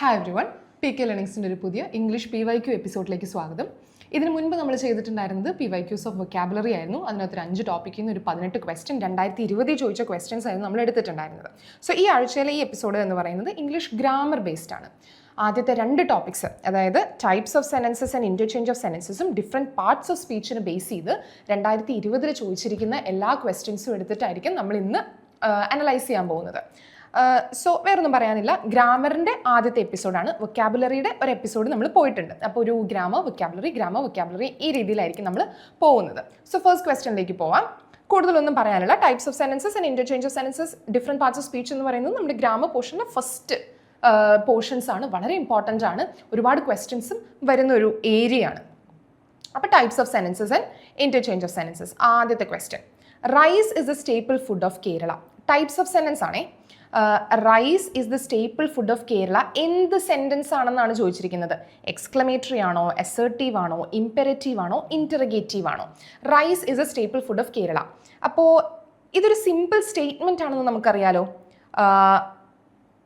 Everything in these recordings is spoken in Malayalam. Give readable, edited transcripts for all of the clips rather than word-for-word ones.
ഹായ് എവ്രിവൺ, PK ലേണിംഗ്സിൻ്റെ ഒരു പുതിയ ഇംഗ്ലീഷ് PYQ എപ്പിസോഡിലേക്ക് സ്വാഗതം. ഇതിന് മുൻപ് നമ്മൾ ചെയ്തിട്ടുണ്ടായിരുന്നത് PYQs ഓഫ് വൊക്കാബുലറി ആയിരുന്നു. അതിനകത്ത് 5 ടോപ്പിക്കിൽ നിന്ന് ഒരു 18 ക്വസ്റ്റ്യൻ 2020 ചോദിച്ച ക്വസ്റ്റ്യൻസ് ആയിരുന്നു നമ്മൾ എടുത്തിട്ടുണ്ടായിരുന്നത്. സോ ഈ ആഴ്ചയിലെ ഈ എപ്പിസോഡ് എന്ന് പറയുന്നത് ഇംഗ്ലീഷ് ഗ്രാമർ ബേസ്ഡ് ആണ്. ആദ്യത്തെ 2 ടോപ്പിക്സ്, അതായത് types of sentences and interchange of സെൻറ്റൻസസും ഡിഫറെൻറ്റ് പാർട്സ് ഓഫ് സ്പീച്ചിനെ ബേസ് ചെയ്ത് 2020 ചോദിച്ചിരിക്കുന്ന എല്ലാ ക്വസ്റ്റ്യൻസും എടുത്തിട്ടായിരിക്കും നമ്മൾ ഇന്ന് അനലൈസ് ചെയ്യാൻ പോകുന്നത്. സോ വേറൊന്നും പറയാനില്ല, ഗ്രാമറിൻ്റെ ആദ്യത്തെ എപ്പിസോഡാണ്. വൊക്കാബുലറിയുടെ ഒരു എപ്പിസോഡ് നമ്മൾ പോയിട്ടുണ്ട്. അപ്പോൾ ഒരു ഗ്രാമർ വൊക്കാബുലറി ഈ രീതിയിലായിരിക്കും നമ്മൾ പോകുന്നത്. സോ ഫസ്റ്റ് ക്വസ്റ്റ്യനിലേക്ക് പോവാം. കൂടുതലൊന്നും പറയാനില്ല. Types of sentences and interchange of sentences different parts of speech എന്ന് പറയുന്നത് നമ്മുടെ ഗ്രാമർ പോർഷൻ്റെ ഫസ്റ്റ് പോർഷൻസ് ആണ്. വളരെ ഇമ്പോർട്ടൻ്റ് ആണ്. ഒരുപാട് ക്വസ്റ്റ്യൻസും വരുന്ന ഒരു ഏരിയ ആണ്. അപ്പോൾ types of sentences and interchange of sentences. ആദ്യത്തെ question, rice is the staple food of Kerala. Types of sentence ആണേ. Rice is the staple food of Kerala എന്ത് സെൻറ്റൻസ് ആണെന്നാണ് ചോദിച്ചിരിക്കുന്നത്. എക്സ്ക്ലമേറ്ററി ആണോ, അസേർട്ടീവ് ആണോ, ഇംപെരറ്റീവ് ആണോ, ഇൻറ്ററഗേറ്റീവ് ആണോ? Rice is a staple food of Kerala. അപ്പോൾ ഇതൊരു സിമ്പിൾ സ്റ്റേറ്റ്മെൻറ്റ് ആണെന്ന് നമുക്കറിയാലോ.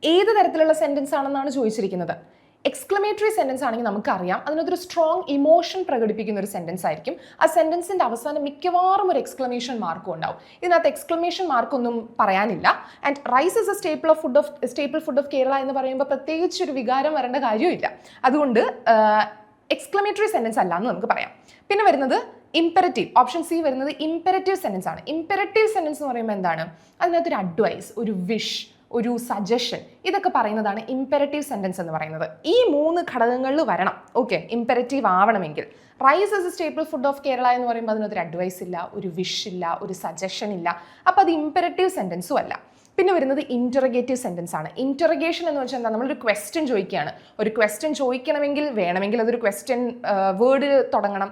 ഏത് തരത്തിലുള്ള സെൻറ്റൻസ് ആണെന്നാണ് ചോദിച്ചിരിക്കുന്നത്. എക്സ്ക്ലമേറ്ററി സെൻറ്റൻസ് ആണെങ്കിൽ നമുക്കറിയാം അതിനകത്തൊരു സ്ട്രോങ് ഇമോഷൻ പ്രകടിപ്പിക്കുന്ന ഒരു സെൻറ്റൻസ് ആയിരിക്കും. ആ സെൻറ്റൻസിൻ്റെ അവസാനം മിക്കവാറും ഒരു എക്സ്ക്ലമേഷൻ മാർക്കും ഉണ്ടാവും. ഇതിനകത്ത് എക്സ്ക്ലമേഷൻ മാർക്കൊന്നും പറയാനില്ല. And rice is a staple food of Kerala എന്ന് പറയുമ്പോൾ പ്രത്യേകിച്ച് ഒരു വികാരം വരേണ്ട കാര്യമില്ല. അതുകൊണ്ട് എക്സ്ക്ലമേറ്ററി സെൻറ്റൻസ് അല്ല എന്ന് നമുക്ക് പറയാം. പിന്നെ വരുന്നത് ഇംപെരറ്റീവ്, ഓപ്ഷൻ സി വരുന്നത് ഇംപെരറ്റീവ് സെൻറ്റൻസ് ആണ്. ഇംപെരറ്റീവ് സെൻറ്റൻസ് എന്ന് പറയുമ്പോൾ എന്താണ്? അതിനകത്തൊരു അഡ്വൈസ്, ഒരു വിഷ്, ഒരു സജഷൻ, ഇതൊക്കെ പറയുന്നതാണ് ഇംപെരറ്റീവ് സെൻറ്റൻസ് എന്ന് പറയുന്നത്. ഈ 3 ഘടകങ്ങളിൽ വരണം. ഓക്കെ, ഇംപെരറ്റീവ് ആവണമെങ്കിൽ. Rice is a staple food of Kerala എന്ന് പറയുമ്പോൾ അതിനൊരു അഡ്വൈസ് ഇല്ല, ഒരു വിഷ് ഇല്ല, ഒരു സജഷൻ ഇല്ല. അപ്പോൾ അത് ഇംപെരറ്റീവ് സെൻറ്റൻസും അല്ല. പിന്നെ വരുന്നത് ഇൻറ്ററഗേറ്റീവ് സെൻറ്റൻസ് ആണ്. ഇൻറ്ററഗേഷൻ എന്ന് വെച്ചാൽ എന്താ? നമ്മളൊരു ക്വസ്റ്റ്യൻ ചോദിക്കുകയാണ്. ഒരു ക്വസ്റ്റ്യൻ ചോദിക്കണമെങ്കിൽ വേണമെങ്കിൽ അതൊരു ക്വസ്റ്റ്യൻ വേർഡ് തുടങ്ങണം,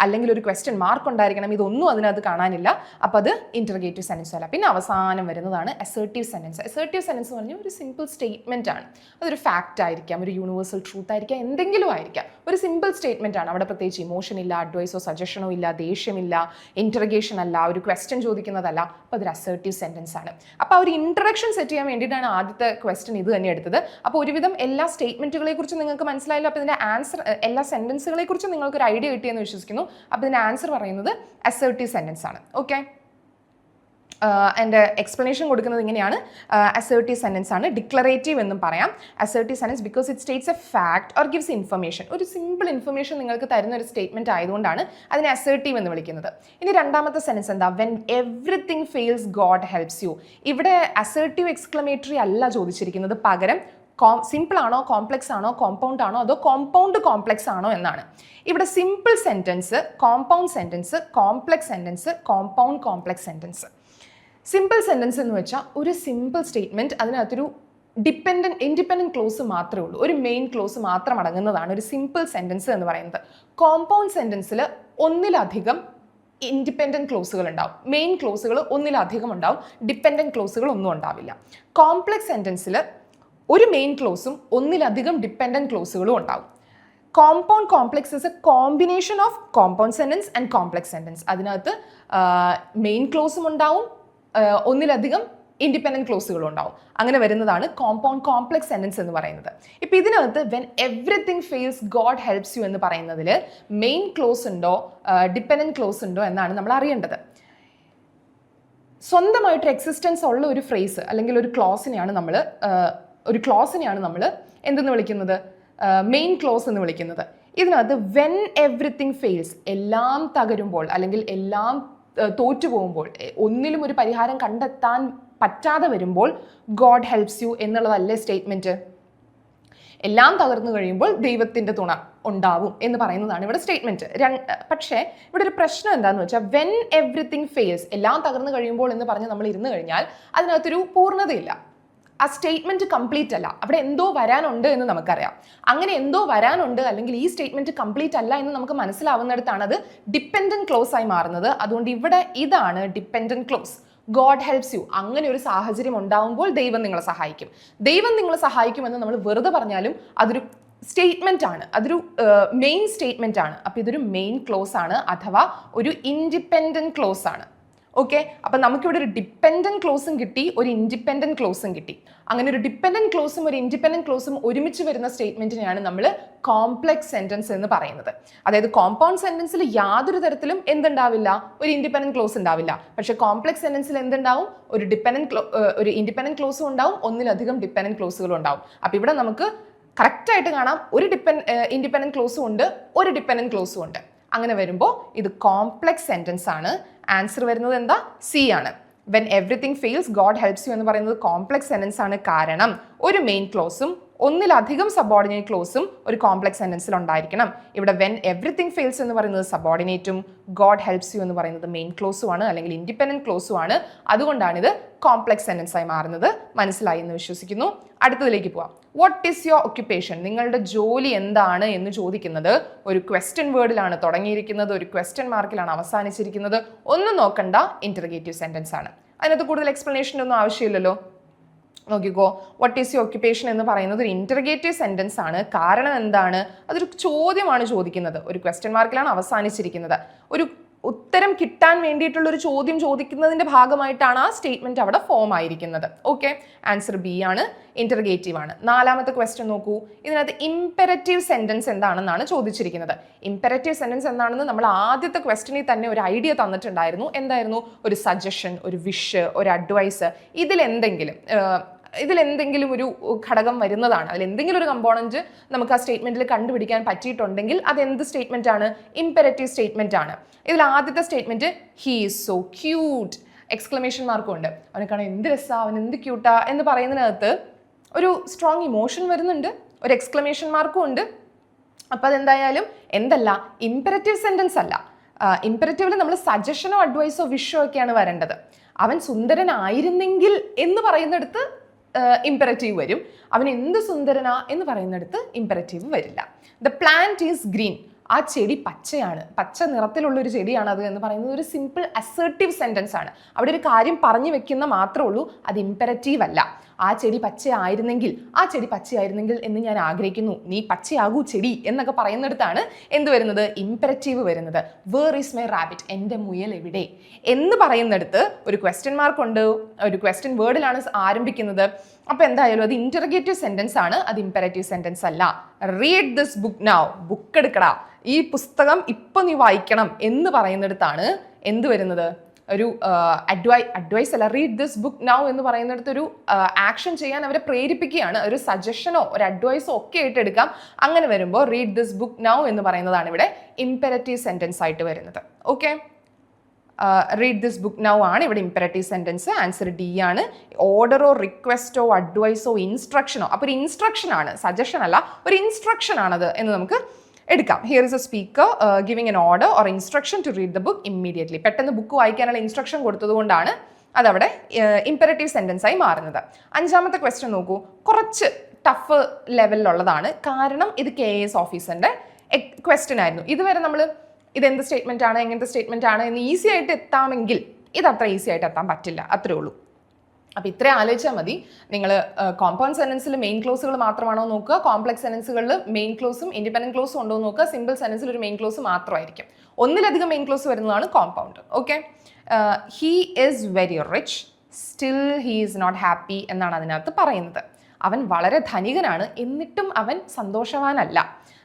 അല്ലെങ്കിൽ ഒരു ക്വസ്റ്റ്യൻ മാർക്ക് ഉണ്ടായിരിക്കണം. ഇതൊന്നും അതിനകത്ത് കാണാനില്ല. അപ്പോൾ അത് ഇൻറ്ററഗേറ്റീവ് സെൻറ്റൻസ് അല്ല. പിന്നെ അവസാനം വരുന്നതാണ് അസേർട്ടീവ് സെൻറ്റൻസ്. അസേർട്ടീവ് സെൻറ്റൻസ് എന്ന് പറഞ്ഞാൽ ഒരു സിമ്പിൾ സ്റ്റേറ്റ്മെൻറ്റ് ആണ്. അതൊരു ഫാക്റ്റ് ആയിരിക്കാം, ഒരു യൂണിവേഴ്സൽ ട്രൂത്ത് ആയിരിക്കാം, എന്തെങ്കിലും ആയിരിക്കാം. ഒരു സിമ്പിൾ സ്റ്റേറ്റ്മെൻറ്റ് ആണ്. അവിടെ പ്രത്യേകിച്ച് ഇമോഷൻ ഇല്ല, അഡ്വൈസോ സജഷനോ ഇല്ല, ദേഷ്യമില്ല, ഇൻറ്ററഗേഷൻ അല്ല, ഒരു ക്വസ്റ്റ്യൻ ചോദിക്കുന്നതല്ല. അപ്പോൾ അതൊരു അസേർട്ടീവ് സെൻറ്റൻസ് ആണ്. അപ്പോൾ ഒരു ഇൻട്രഡക്ഷൻ സെറ്റ് ചെയ്യാൻ വേണ്ടിയിട്ടാണ് ആദ്യത്തെ ക്വസ്റ്റ്യൻ ഇത് തന്നെ എടുത്തത്. അപ്പോൾ ഒരുവിധം എല്ലാ സ്റ്റേറ്റ്മെൻറ്റുകളെ കുറിച്ച് നിങ്ങൾക്ക് മനസ്സിലായല്ലോ. അപ്പോൾ ഇതിൻ്റെ ആൻസർ, എല്ലാ സെൻറ്റൻസുകളെ കുറിച്ച് നിങ്ങൾക്കൊരു ഐഡിയ കിട്ടിയെന്ന് വിശ്വസിക്കുന്നു. അപ്പോൾ ഇതിൻ്റെ ആൻസർ പറയുന്നത് അസേർട്ടീവ് സെൻറ്റൻസ് ആണ്. ഓക്കെ, എൻ്റെ എക്സ്പ്ലനേഷൻ കൊടുക്കുന്നത് ഇങ്ങനെയാണ്. അസേർട്ടീവ് സെൻറ്റൻസ് ആണ്. ഡിക്ലറേറ്റീവ് എന്നും പറയാം. Assertive sentence because it States A fact or gives information. ഒരു സിമ്പിൾ ഇൻഫർമേഷൻ നിങ്ങൾക്ക് തരുന്ന ഒരു സ്റ്റേറ്റ്മെൻറ്റ് ആയതുകൊണ്ടാണ് അതിനെ അസേർട്ടീവ് എന്ന് വിളിക്കുന്നത്. ഇനി രണ്ടാമത്തെ സെൻറ്റൻസ് എന്താ? When everything fails God helps you. ഇവിടെ അസേർട്ടീവ് എക്സ്ക്ലമേറ്ററി അല്ല ചോദിച്ചിരിക്കുന്നത്. പകരം സിമ്പിൾ ആണോ, കോംപ്ലക്സ് ആണോ, കോമ്പൗണ്ട് ആണോ, അതോ കോമ്പൗണ്ട് കോംപ്ലക്സ് ആണോ എന്നാണ്. ഇവിടെ simple sentence, compound sentence, complex sentence, compound complex sentence. Simple sentence എന്ന് വെച്ചാൽ ഒരു സിമ്പിൾ സ്റ്റേറ്റ്മെൻറ്റ്, അതിനകത്തൊരു ഇൻഡിപെൻഡൻറ്റ് ക്ലോസ് മാത്രമേ ഉള്ളൂ, ഒരു മെയിൻ ക്ലോസ് മാത്രം അടങ്ങുന്നതാണ് ഒരു സിമ്പിൾ സെൻറ്റൻസ് എന്ന് പറയുന്നത്. കോമ്പൗണ്ട് സെൻറ്റൻസിൽ ഒന്നിലധികം ഇൻഡിപെൻഡൻറ്റ് ക്ലോസുകൾ ഉണ്ടാവും. മെയിൻ ക്ലോസുകൾ ഒന്നിലധികം ഉണ്ടാവും, ഡിപ്പെൻഡൻറ്റ് ക്ലോസുകൾ ഒന്നും ഉണ്ടാവില്ല. കോംപ്ലക്സ് സെൻറ്റൻസിൽ ഒരു മെയിൻ ക്ലോസും ഒന്നിലധികം ഡിപ്പെൻഡൻറ്റ് ക്ലോസുകളും ഉണ്ടാവും. Compound complex is A combination of compound sentence and complex sentence. അതിനകത്ത് മെയിൻ ക്ലോസും ഉണ്ടാവും, ഒന്നിലധികം ഇൻഡിപെൻഡൻറ്റ് ക്ലോസുകളും ഉണ്ടാവും. അങ്ങനെ വരുന്നതാണ് കോമ്പൗണ്ട് കോംപ്ലക്സ് സെൻറ്റൻസ് എന്ന് പറയുന്നത്. ഇപ്പോൾ ഇതിനകത്ത് when everything fails God helps you എന്ന് പറയുന്നതിൽ മെയിൻ ക്ലോസ് ഉണ്ടോ, ഡിപ്പെൻഡൻറ്റ് ക്ലോസ് ഉണ്ടോ എന്നാണ് നമ്മൾ അറിയേണ്ടത്. സ്വന്തമായിട്ട് എക്സിസ്റ്റൻസ് ഉള്ള ഒരു ഫ്രേസ് അല്ലെങ്കിൽ ഒരു ക്ലോസിനെയാണ് നമ്മൾ എന്തെന്ന് വിളിക്കുന്നത്? മെയിൻ ക്ലോസ് എന്ന് വിളിക്കുന്നത്. ഇതിനകത്ത് വെൻ എവ്രിതിങ് ഫെയിൽസ്, എല്ലാം തകരുമ്പോൾ അല്ലെങ്കിൽ എല്ലാം തോറ്റുപോകുമ്പോൾ, ഒന്നിലും ഒരു പരിഹാരം കണ്ടെത്താൻ പറ്റാതെ വരുമ്പോൾ ഗോഡ് ഹെൽപ്സ് യു എന്നുള്ളതല്ലേ സ്റ്റേറ്റ്മെൻറ്റ്? എല്ലാം തകർന്നു കഴിയുമ്പോൾ ദൈവത്തിൻ്റെ തുണ ഉണ്ടാവും എന്ന് പറയുന്നതാണ് ഇവിടെ സ്റ്റേറ്റ്മെൻറ്റ്. പക്ഷേ ഇവിടെ ഒരു പ്രശ്നം എന്താണെന്ന് വെച്ചാൽ വെൻ എവ്രിതിങ് ഫെയിൽസ്, എല്ലാം തകർന്നു കഴിയുമ്പോൾ എന്ന് പറഞ്ഞ് നമ്മൾ ഇരുന്ന് കഴിഞ്ഞാൽ അതിനകത്തൊരു പൂർണ്ണതയില്ല. ആ സ്റ്റേറ്റ്മെൻറ്റ് കംപ്ലീറ്റ് അല്ല. അവിടെ എന്തോ വരാനുണ്ട് എന്ന് നമുക്കറിയാം. അങ്ങനെ എന്തോ വരാനുണ്ട് അല്ലെങ്കിൽ ഈ സ്റ്റേറ്റ്മെൻറ്റ് കംപ്ലീറ്റ് അല്ല എന്ന് നമുക്ക് മനസ്സിലാവുന്നിടത്താണ് അത് ഡിപ്പെൻഡൻറ്റ് ക്ലോസ് ആയി മാറുന്നത്. അതുകൊണ്ട് ഇവിടെ ഇതാണ് dependent close. God helps you. അങ്ങനെ ഒരു സാഹചര്യം ഉണ്ടാകുമ്പോൾ ദൈവം നിങ്ങളെ സഹായിക്കും. ദൈവം നിങ്ങളെ സഹായിക്കുമെന്ന് നമ്മൾ വെറുതെ പറഞ്ഞാലും അതൊരു സ്റ്റേറ്റ്മെൻ്റ് ആണ്, അതൊരു മെയിൻ സ്റ്റേറ്റ്മെൻ്റ് ആണ്. അപ്പോൾ ഇതൊരു മെയിൻ ക്ലോസ് ആണ്, അഥവാ ഒരു ഇൻഡിപെൻഡൻറ്റ് ക്ലോസ് ആണ്. ഓക്കെ, അപ്പം നമുക്കിവിടെ ഒരു ഡിപ്പെൻഡൻറ്റ് ക്ലോസും കിട്ടി, ഒരു ഇൻഡിപെൻഡൻറ്റ് ക്ലോസും കിട്ടി. അങ്ങനെ ഒരു ഡിപ്പെൻഡൻറ്റ് ക്ലോസും ഒരു ഇൻഡിപെൻഡൻറ്റ് ക്ലോസും ഒരുമിച്ച് വരുന്ന സ്റ്റേറ്റ്മെൻറ്റിനെയാണ് നമ്മൾ കോംപ്ലക്സ് സെൻറ്റൻസ് എന്ന് പറയുന്നത്. അതായത് കോമ്പൗണ്ട് സെൻറ്റൻസിൽ യാതൊരു തരത്തിലും എന്തുണ്ടാവില്ല, ഒരു ഇൻഡിപെൻഡൻറ്റ് ക്ലോസ് ഉണ്ടാവില്ല. പക്ഷേ കോംപ്ലക്സ് സെൻറ്റൻസിൽ എന്തുണ്ടാവും, ഒരു ഇൻഡിപെൻഡൻറ്റ് ക്ലോസും ഉണ്ടാവും, ഒന്നിലധികം ഡിപ്പെൻഡൻറ്റ് ക്ലോസുകളും ഉണ്ടാവും. അപ്പോൾ ഇവിടെ നമുക്ക് കറക്റ്റായിട്ട് കാണാം, ഒരു ഇൻഡിപെൻഡൻറ്റ് ക്ലോസും ഉണ്ട്, ഒരു ഡിപ്പെൻഡൻറ്റ് ക്ലോസും ഉണ്ട്. അങ്ങനെ വരുമ്പോൾ ഇത് കോംപ്ലക്സ് സെൻറ്റൻസ് ആണ്. ആൻസർ വരുന്നത് എന്താ, സി ആണ്. When everything fails God helps you എന്ന് പറയുന്നത് കോംപ്ലക്സ് സെൻറ്റൻസ് ആണ്. കാരണം ഒരു മെയിൻ ക്ലോസും ഒന്നിലധികം സബോർഡിനേറ്റ് ക്ലോസും ഒരു കോംപ്ലക്സ് സെൻറ്റൻസിൽ ഉണ്ടായിരിക്കണം. ഇവിടെ വെൻ എവറിത്തിങ് ഫെയിൽസ് എന്ന് പറയുന്നത് സബോർഡിനേറ്റും ഗോഡ് ഹെൽപ്സ് യു എന്ന് പറയുന്നത് മെയിൻ ക്ലോസും ആണ്, അല്ലെങ്കിൽ ഇൻഡിപെൻഡൻറ്റ് ക്ലോസും ആണ്. അതുകൊണ്ടാണ് ഇത് കോംപ്ലക്സ് സെൻറ്റൻസ് ആയി മാറുന്നത്. മനസ്സിലായി എന്ന് വിശ്വസിക്കുന്നു. അടുത്തതിലേക്ക് പോവാം. What is your occupation? നിങ്ങളുടെ ജോലി എന്താണ് എന്ന് ചോദിക്കുന്നത് ഒരു ക്വസ്റ്റ്യൻ വേർഡിലാണ് തുടങ്ങിയിരിക്കുന്നത്, ഒരു ക്വസ്റ്റ്യൻ മാർക്കിലാണ് അവസാനിച്ചിരിക്കുന്നത്. ഒന്നും നോക്കണ്ട, ഇന്റർഗേറ്റീവ് സെൻറ്റൻസ് ആണ്. അതിനകത്ത് കൂടുതൽ എക്സ്പ്ലനേഷൻ ഒന്നും ആവശ്യമില്ലല്ലോ. നോക്കിക്കോ, വാട്ട് ഈസ് യുവർ ഒക്യുപ്പേഷൻ എന്ന് പറയുന്നത് ഒരു ഇന്റർഗേറ്റീവ് സെൻറ്റൻസ് ആണ്. കാരണം എന്താണ്, അതൊരു ചോദ്യമാണ് ചോദിക്കുന്നത്, ഒരു ക്വസ്റ്റ്യൻ മാർക്കിലാണ് അവസാനിച്ചിരിക്കുന്നത്. ഒരു ഉത്തരം കിട്ടാൻ വേണ്ടിയിട്ടുള്ള ഒരു ചോദ്യം ചോദിക്കുന്നതിന്റെ ഭാഗമായിട്ടാണ് ആ സ്റ്റേറ്റ്മെന്റ് അവിടെ ഫോം ആയിരിക്കുന്നത്. ഓക്കെ, ആൻസർ ബി ആണ്, ഇന്റർഗേറ്റീവ് ആണ്. നാലാമത്തെ ക്വസ്റ്റ്യൻ നോക്കൂ. ഇതിനകത്ത് ഇംപെരറ്റീവ് സെന്റൻസ് എന്താണെന്നാണ് ചോദിച്ചിരിക്കുന്നത്. ഇംപെരറ്റീവ് സെന്റൻസ് എന്താണെന്ന് നമ്മൾ ആദ്യത്തെ ക്വസ്റ്റ്യനിൽ തന്നെ ഒരു ഐഡിയ തന്നിട്ടുണ്ടായിരുന്നു. എന്തായിരുന്നു? ഒരു സജഷൻ, ഒരു വിഷ്, ഒരു അഡ്വൈസ്, ഇതിലെന്തെങ്കിലും ഒരു ഘടകം വരുന്നതാണ്. അതിലെന്തെങ്കിലും ഒരു കമ്പോണന്റ് നമുക്ക് ആ സ്റ്റേറ്റ്മെന്റിൽ കണ്ടുപിടിക്കാൻ പറ്റിയിട്ടുണ്ടെങ്കിൽ അത് എന്ത് സ്റ്റേറ്റ്മെന്റ് ആണ്? ഇംപെരറ്റീവ് സ്റ്റേറ്റ്മെന്റ് ആണ്. ഇതിൽ ആദ്യത്തെ statement he is so cute, exclamation മാർക്കും ഉണ്ട്. അവനെ കാണാൻ എന്ത് രസാ, അവൻ എന്ത് ക്യൂട്ടാ എന്ന് പറയുന്നതിനകത്ത് ഒരു സ്ട്രോങ് ഇമോഷൻ വരുന്നുണ്ട്, ഒരു എക്സ്ക്ലമേഷൻ മാർക്കും ഉണ്ട്. അപ്പം അതെന്തായാലും എന്തല്ല, ഇംപെരറ്റീവ് സെന്റൻസ് അല്ല. ഇംപെരറ്റീവിൽ നമ്മൾ സജഷനോ അഡ്വൈസോ വിഷോ ഒക്കെയാണ് വരേണ്ടത്. അവൻ സുന്ദരനായിരുന്നെങ്കിൽ എന്ന് പറയുന്നിടത്ത് ഇംപെരറ്റീവ് വരും. അവൻ എന്ത് സുന്ദരനാ എന്ന് പറയുന്നിടത്ത് ഇംപെരറ്റീവ് വരില്ല. ദ പ്ലാന്റ് ഈസ് ഗ്രീൻ, ആ ചെടി പച്ചയാണ്, പച്ച നിറത്തിലുള്ള ഒരു ചെടിയാണ് അത് എന്ന് പറയുന്നത് ഒരു സിമ്പിൾ അസേർട്ടീവ് സെൻറ്റൻസ് ആണ്. അവിടെ ഒരു കാര്യം പറഞ്ഞു വെക്കുന്ന മാത്രമേ ഉള്ളൂ, അത് ഇംപെരറ്റീവ് അല്ല. ആ ചെടി പച്ചയായിരുന്നെങ്കിൽ, ആ ചെടി പച്ചയായിരുന്നെങ്കിൽ എന്ന് ഞാൻ ആഗ്രഹിക്കുന്നു, നീ പച്ചയാകൂ ചെടി എന്നൊക്കെ പറയുന്നിടത്താണ് എന്ത് വരുന്നത്? ഇംപെരറ്റീവ് വരുന്നത്. വേർ ഈസ് മൈ റാബിറ്റ്, എൻ്റെ മുയൽ എവിടെ എന്ന് പറയുന്നിടത്ത് ഒരു ക്വസ്റ്റ്യൻ മാർക്ക് ഉണ്ട്, ഒരു ക്വസ്റ്റ്യൻ വേർഡിലാണ് ആരംഭിക്കുന്നത്. അപ്പോൾ എന്തായാലും അത് ഇന്റർഗേറ്റീവ് സെൻറ്റൻസ് ആണ്, അത് ഇംപെരറ്റീവ് സെൻറ്റൻസ് അല്ല. Read this book now, book എടുക്കടാ, ഈ പുസ്തകം ഇപ്പം നീ വായിക്കണം എന്ന് പറയുന്നിടത്താണ് എന്ത് വരുന്നത്? ഒരു അഡ്വൈസ് അല്ല, റീഡ് ദിസ് ബുക്ക് നൗ എന്ന് പറയുന്നിടത്ത് ഒരു ആക്ഷൻ ചെയ്യാൻ അവരെ പ്രേരിപ്പിക്കുകയാണ്. ഒരു സജഷനോ ഒരു അഡ്വൈസോ ഒക്കെ ആയിട്ട് എടുക്കാം. അങ്ങനെ വരുമ്പോൾ റീഡ് ദിസ് ബുക്ക് നൗ എന്ന് പറയുന്നതാണ് ഇവിടെ ഇംപെരറ്റീവ് സെൻറ്റൻസ് ആയിട്ട് വരുന്നത്. Okay, read this book now ആണ് ഇവിടെ ഇംപെരറ്റീവ് സെൻറ്റൻസ്. ആൻസർ ഡി ആണ്. ഓർഡറോ റിക്വസ്റ്റോ അഡ്വൈസോ ഇൻസ്ട്രക്ഷനോ, അപ്പോൾ ഒരു ഇൻസ്ട്രക്ഷൻ ആണ്, സജഷൻ അല്ല, ഒരു ഇൻസ്ട്രക്ഷൻ ആണത് എന്ന് നമുക്ക് എടുക്കാം. Here is a speaker giving an order or instruction to read the book immediately. പെട്ടെന്ന് ബുക്ക് വായിക്കാനുള്ള ഇൻസ്ട്രക്ഷൻ കൊടുത്തതുകൊണ്ടാണ് അതവിടെ ഇംപെരറ്റീവ് സെൻറ്റൻസ് ആയി മാറുന്നത്. അഞ്ചാമത്തെ ക്വസ്റ്റ്യൻ നോക്കൂ, കുറച്ച് ടഫ് ലെവലിലുള്ളതാണ്. കാരണം ഇത് KS ഓഫീസറിൻ്റെ ക്വസ്റ്റ്യൻ ആയിരുന്നു. ഇതുവരെ നമ്മൾ ഇതെന്ത് സ്റ്റേറ്റ്മെന്റ് ആണ്, എങ്ങനത്തെ സ്റ്റേറ്റ്മെന്റ് ആണ് എന്ന് ഈസി ആയിട്ട് എത്താമെങ്കിൽ ഇത് അത്ര ഈസി ആയിട്ട് എത്താൻ പറ്റില്ല, അത്രേ ഉള്ളൂ. അപ്പോൾ ഇത്രയും ആലോചിച്ചാൽ മതി. നിങ്ങൾ കോമ്പൗണ്ട് സെൻറ്റൻസിൽ മെയിൻ ക്ലോസുകൾ മാത്രമാണോ നോക്കുക, കോംപ്ലക്സ് സെൻറ്റൻസുകളിൽ മെയിൻ ക്ലോസും ഇൻഡിപെൻഡൻറ്റ് ക്ലോസും ഉണ്ടോ നോക്കുക. സിമ്പിൾ സെൻറ്റൻസിൽ ഒരു മെയിൻ ക്ലോസ് മാത്രമായിരിക്കും. ഒന്നിലധികം മെയിൻ ക്ലോസ് വരുന്നതാണ് compound. Okay, he is very rich still he is not happy എന്നാണ് അതിനകത്ത് പറയുന്നത്. അവൻ വളരെ ധനികനാണ്, എന്നിട്ടും അവൻ സന്തോഷവാനല്ല.